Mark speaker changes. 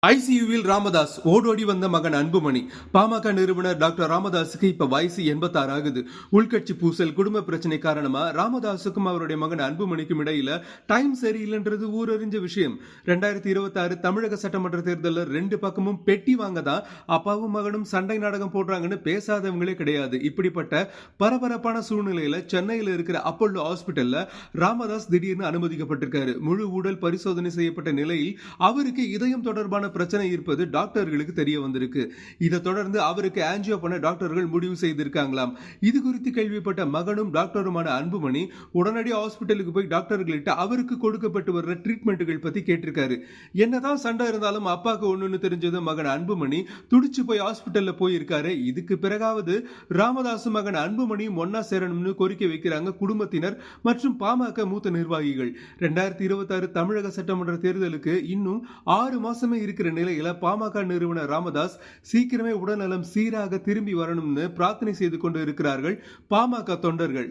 Speaker 1: ஐசியூவில் ராமதாஸ் ஓடோடி வந்த மகன் அன்புமணி. பாமக நிறுவனர் டாக்டர் ராமதாஸுக்கு இப்ப வயசு 86 ஆகுது. உள்கட்சி பூசல், குடும்ப பிரச்சனை காரணமா ராமதாஸுக்கும் அவருடைய மகன் அன்புமணிக்கும் இடையில டைம் சரியில்லைன்றது ஊரறிஞ்ச விஷயம். 2026 தமிழக சட்டமன்ற தேர்தலில் ரெண்டு பக்கமும் பெட்டி வாங்க தான் அப்பாவும் மகனும் சண்டை நாடகம் போடுறாங்கன்னு பேசாதவங்களே கிடையாது. இப்படிப்பட்ட பரபரப்பான சூழ்நிலையில சென்னையில் இருக்கிற அப்போலோ ஹாஸ்பிட்டல்ல ராமதாஸ் திடீர்னு அனுமதிக்கப்பட்டிருக்காரு. முழு உடல் பரிசோதனை செய்யப்பட்ட நிலையில் அவருக்கு இதயம் தொடர்பான பிரச்சனை இருப்பது டாக்டர்களுக்கு தெரிய வந்திருக்கு. இதை தொடர்ந்து அவருக்கு ஆஞ்சியோ பண்ண டாக்டர்கள் முடிவு செய்திருக்காங்களாம். இது குறித்து கேள்விப்பட்ட மகனும் டாக்டருமான அன்புமணி உடனடி ஹாஸ்பிட்டலுக்கு போய் டாக்டர்கள்ட்ட அவருக்கு கொடுக்கப்பட்டு வர்ற ட்ரீட்மெண்ட்டுகள் பத்தி கேட்டிருக்காரு. என்னதான் சண்டை இருந்தாலும் அப்பாவுக்கு ஒண்ணுன்னு தெரிஞ்சது மகன் அன்புமணி துடிச்சு போய் ஹாஸ்பிட்டல்ல போயிருக்காரு. இதுக்கு பிறகாவது ராமதாஸ் மகன் அன்புமணியும் ஒன்னா சேரணும்னு கோரிக்கை வைக்கிறாங்க குடும்பத்தினர் மற்றும் பாமக மூத்த நிர்வாகிகள். 2026 தமிழக சட்டமன்ற தேர்தலுக்கு இன்னும் 6 மாசமே இருக்கிற நிலையில பாமக நிறுவனர் ராமதாஸ் சீக்கிரமே உடல்நலம் சீராக திரும்பி வரணும்னு பிரார்த்தனை செய்து கொண்டு இருக்கிறார்கள் பாமக தொண்டர்கள்.